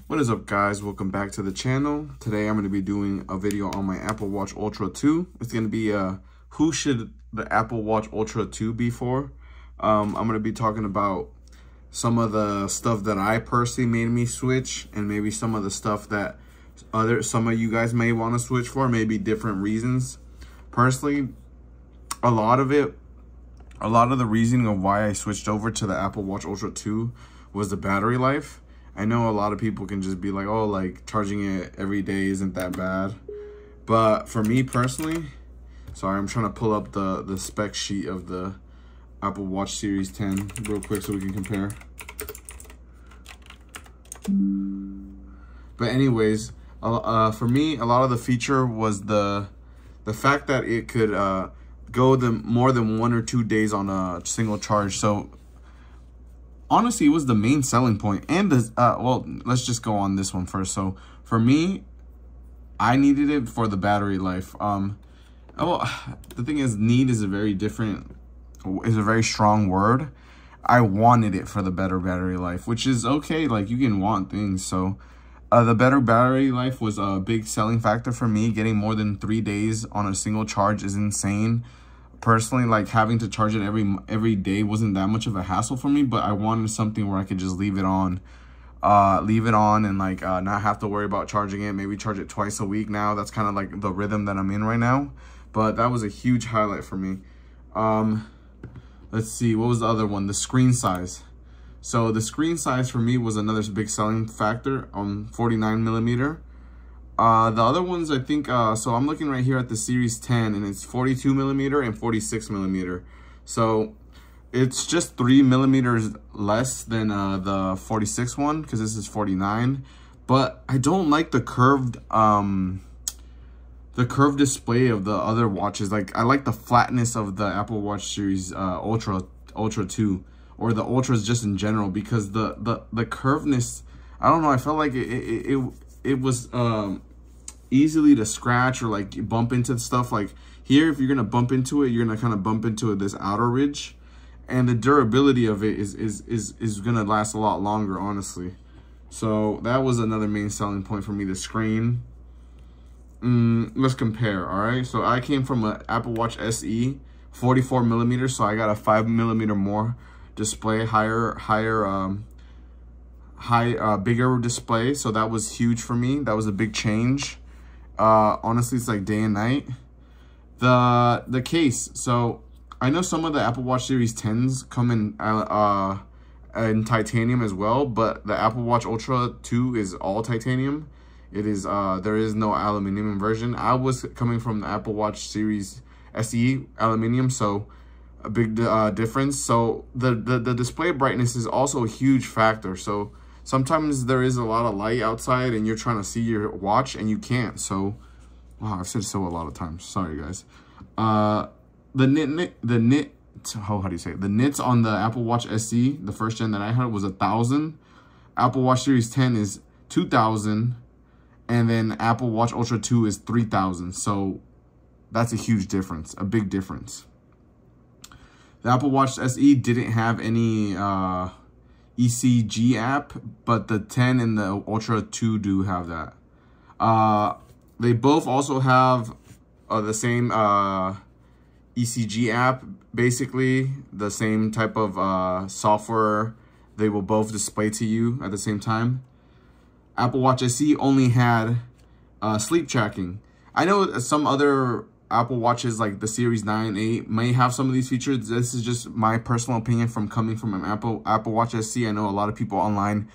What is up, guys? Welcome back to the channel. Today I'm going to be doing a video on my Apple Watch Ultra 2. It's going to be who should the Apple Watch Ultra 2 be for. I'm going to be talking about some of the stuff that I personally made me switch, and maybe some of the stuff that some of you guys may want to switch for, maybe different reasons. Personally, a lot of the reasoning of why I switched over to the Apple Watch Ultra 2 was the battery life. I know a lot of people can just be like, oh, like charging it every day isn't that bad. But for me personally, sorry, I'm trying to pull up the spec sheet of the Apple Watch Series 10 real quick so we can compare. But anyways, for me, a lot of the feature was the fact that it could go more than 1 or 2 days on a single charge. So honestly, it was the main selling point. And well, let's just go on this one first. So for me, I needed it for the battery life. Well, the thing is, need is a very strong word. I wanted it for the better battery life, which is okay. Like, you can want things. So the better battery life was a big selling factor for me. Getting more than 3 days on a single charge is insane. Personally, like, having to charge it every day wasn't that much of a hassle for me, but I wanted something where I could just leave it on and like not have to worry about charging it. Maybe charge it twice a week now. That's kind of like the rhythm that I'm in right now. But that was a huge highlight for me. Let's see, what was the other one? The screen size. So the screen size for me was another big selling factor on 49mm. The other ones, I think, so I'm looking right here at the Series 10, and it's 42mm and 46mm. So it's just 3mm less than the 46 one, because this is 49. But I don't like the curved display of the other watches. Like, I like the flatness of the Apple Watch Series Ultra 2, or the Ultras just in general, because the curvedness, I don't know, I felt like it was easily to scratch or like bump into stuff. Like here, if you're gonna bump into it, you're gonna kind of bump into this outer ridge, and the durability of it is gonna last a lot longer, honestly. So that was another main selling point for me. The screen. Let's compare. All right, so I came from an Apple Watch SE, 44mm, so I got a 5mm more display, bigger display. So that was huge for me. That was a big change. Honestly, it's like day and night. The case. So I know some of the Apple Watch Series 10s come in titanium as well, but the Apple Watch Ultra 2 is all titanium. It is there is no aluminum version. I was coming from the Apple Watch Series SE aluminum, so a big difference. So the display brightness is also a huge factor. So sometimes there is a lot of light outside and you're trying to see your watch and you can't. So, wow, I've said so a lot of times. Sorry, guys. The nits on the Apple Watch SE, the first gen that I had, was 1,000. Apple Watch Series 10 is 2,000. And then Apple Watch Ultra 2 is 3,000. So that's a huge difference, a big difference. The Apple Watch SE didn't have any ECG app, but the 10 and the Ultra 2 do have that. They both also have the same ECG app, basically the same type of software. They will both display to you at the same time. Apple Watch SE only had sleep tracking. I know some other Apple Watches, like the Series 9, 8, may have some of these features. This is just my personal opinion from coming from an Apple Watch SE. I know a lot of people online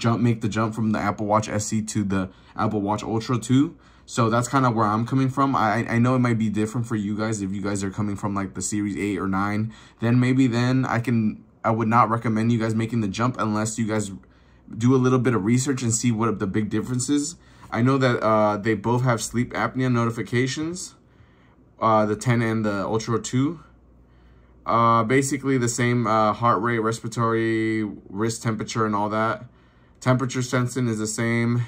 make the jump from the Apple Watch SE to the Apple Watch Ultra 2. So that's kind of where I'm coming from. I know it might be different for you guys. If you guys are coming from like the Series 8 or 9, then maybe I would not recommend you guys making the jump unless you guys do a little bit of research and see what the big difference is. I know that they both have sleep apnea notifications, the 10 and the Ultra 2. Basically the same heart rate, respiratory, wrist temperature, and all that. Temperature sensing is the same.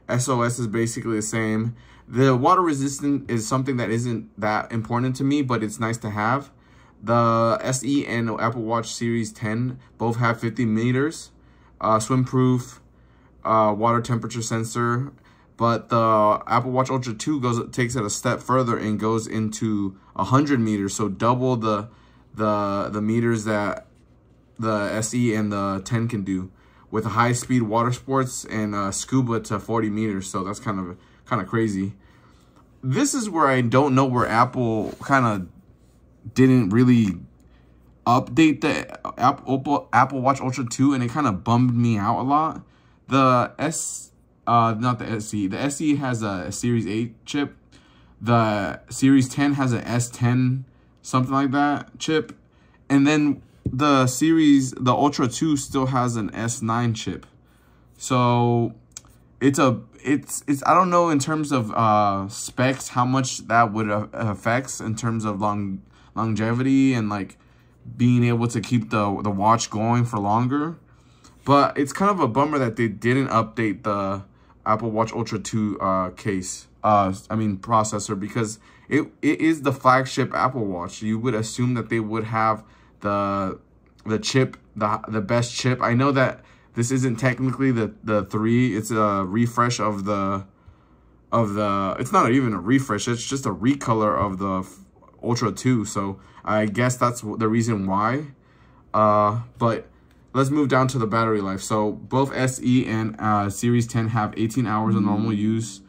SOS is basically the same. The water resistant is something that isn't that important to me, but it's nice to have. The SE and Apple Watch Series 10 both have 50 meters. Swim proof, water temperature sensor. But the Apple Watch Ultra 2 takes it a step further and goes into 100 meters, so double the meters that the SE and the 10 can do, with high-speed water sports and scuba to 40 meters. So that's kind of crazy. This is where I don't know where Apple kind of didn't really update the Apple Watch Ultra 2, and it kind of bummed me out a lot. The not the SE. The SE has a Series 8 chip. The Series 10 has an S10, something like that, chip. And then the Ultra 2 still has an S9 chip. So it's I don't know in terms of specs how much that would affect in terms of longevity and like being able to keep the watch going for longer. But it's kind of a bummer that they didn't update the Apple Watch Ultra 2 processor, because it is the flagship Apple Watch. You would assume that they would have the chip, the best chip. I know that this isn't technically the 3. It's a refresh of the it's not even a refresh, it's just a recolor of the Ultra 2. So I guess that's the reason why. But let's move down to the battery life. So both SE and Series 10 have 18 hours of normal use,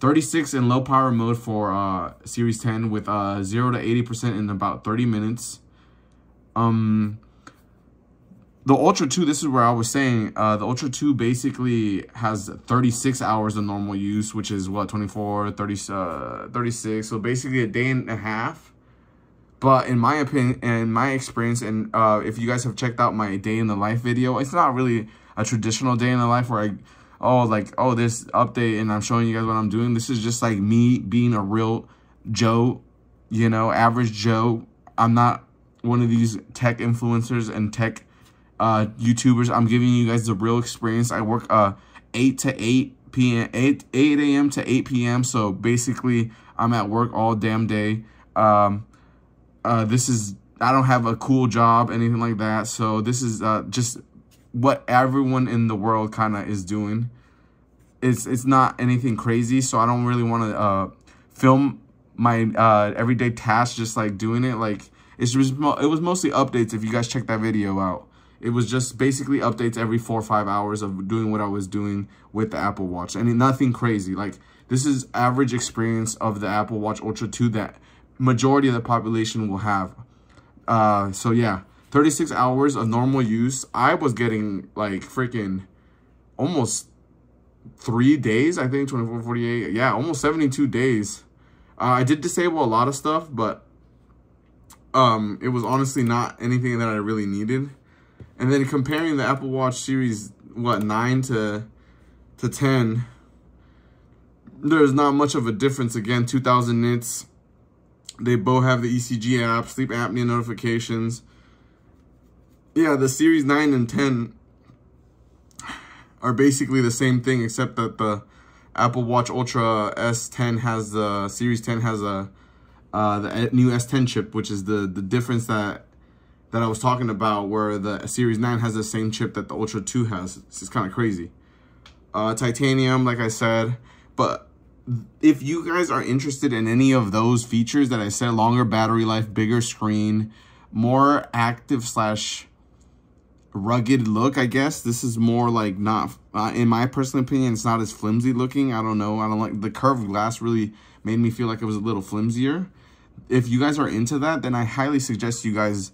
36 in low power mode for Series 10, with 0 to 80% in about 30 minutes. The Ultra 2, this is where I was saying, the Ultra 2 basically has 36 hours of normal use, which is what, 24, 30, 36, so basically a day and a half. But in my opinion, and my experience, and if you guys have checked out my day in the life video, it's not really a traditional day in the life where this update and I'm showing you guys what I'm doing. This is just like me being a real Joe, you know, average Joe. I'm not one of these tech influencers and tech YouTubers. I'm giving you guys the real experience. I work 8 a.m. to 8 p.m. So basically, I'm at work all damn day. I don't have a cool job, anything like that. So this is just what everyone in the world kind of is doing. It's not anything crazy. So I don't really want to film my everyday tasks just like doing it. Like it was mostly updates. If you guys check that video out, it was just basically updates every 4 or 5 hours of doing what I was doing with the Apple Watch. And nothing crazy. Like, this is average experience of the Apple Watch Ultra 2 that majority of the population will have. So yeah, 36 hours of normal use. I was getting like freaking almost 3 days, I think, 24, 48. Yeah, almost 72 days. I did disable a lot of stuff, but it was honestly not anything that I really needed. And then comparing the Apple Watch Series 9 to 10, there's not much of a difference. Again, 2000 nits. They both have the ECG app, sleep apnea notifications. Yeah, the Series 9 and 10 are basically the same thing, except that the Apple Watch Ultra S10 has the Series 10 has the new S10 chip, which is the difference that I was talking about, where the Series 9 has the same chip that the Ultra 2 has. This is kind of crazy. Titanium, like I said. But if you guys are interested in any of those features that I said, longer battery life, bigger screen, more active / rugged look, I guess. This is more like not, in my personal opinion, it's not as flimsy looking. I don't know. I don't like the curved glass. Really made me feel like it was a little flimsier. If you guys are into that, then I highly suggest you guys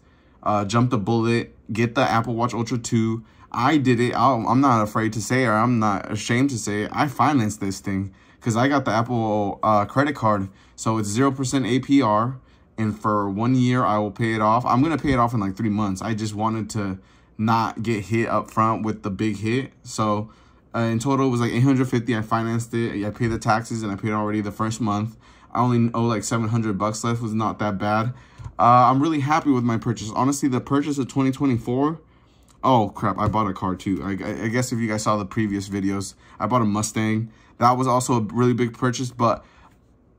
jump the bullet, get the Apple Watch Ultra 2. I did it. I'm not afraid to say, or I'm not ashamed to say it, I financed this thing because I got the Apple credit card. So it's 0% APR, and for 1 year I will pay it off. I'm gonna pay it off in like 3 months. I just wanted to not get hit up front with the big hit. So in total it was like $850. I financed it. I paid the taxes and I paid already the first month. I only owe like $700 left. It was not that bad. I'm really happy with my purchase. Honestly, the purchase of 2024. Oh crap, I bought a car too. I guess if you guys saw the previous videos, I bought a Mustang. That was also a really big purchase, but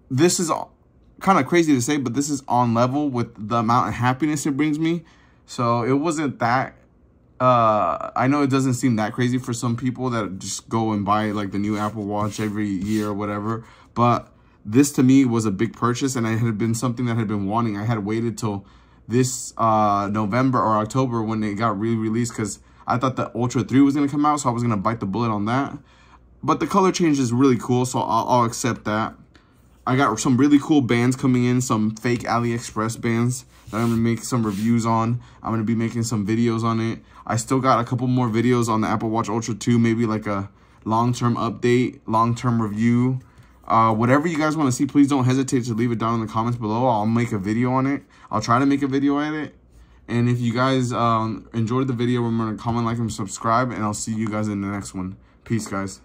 this is kind of crazy to say, but this is on level with the amount of happiness it brings me. So it wasn't that I know it doesn't seem that crazy for some people that just go and buy like the new Apple Watch every year or whatever, but this to me was a big purchase, and it had been something that I had been wanting. I had waited till this November or October when it got re-released, because I thought the Ultra 3 was going to come out, so I was going to bite the bullet on that. But the color change is really cool, so I'll accept that. I got some really cool bands coming in, some fake AliExpress bands that I'm going to make some reviews on. I'm going to be making some videos on it. I still got a couple more videos on the Apple Watch Ultra 2, maybe like a long-term update, long-term review. Whatever you guys want to see, please don't hesitate to leave it down in the comments below. I'll make a video on it. I'll try to make a video at it. And if you guys enjoyed the video, remember to comment, like, and subscribe. And I'll see you guys in the next one. Peace, guys.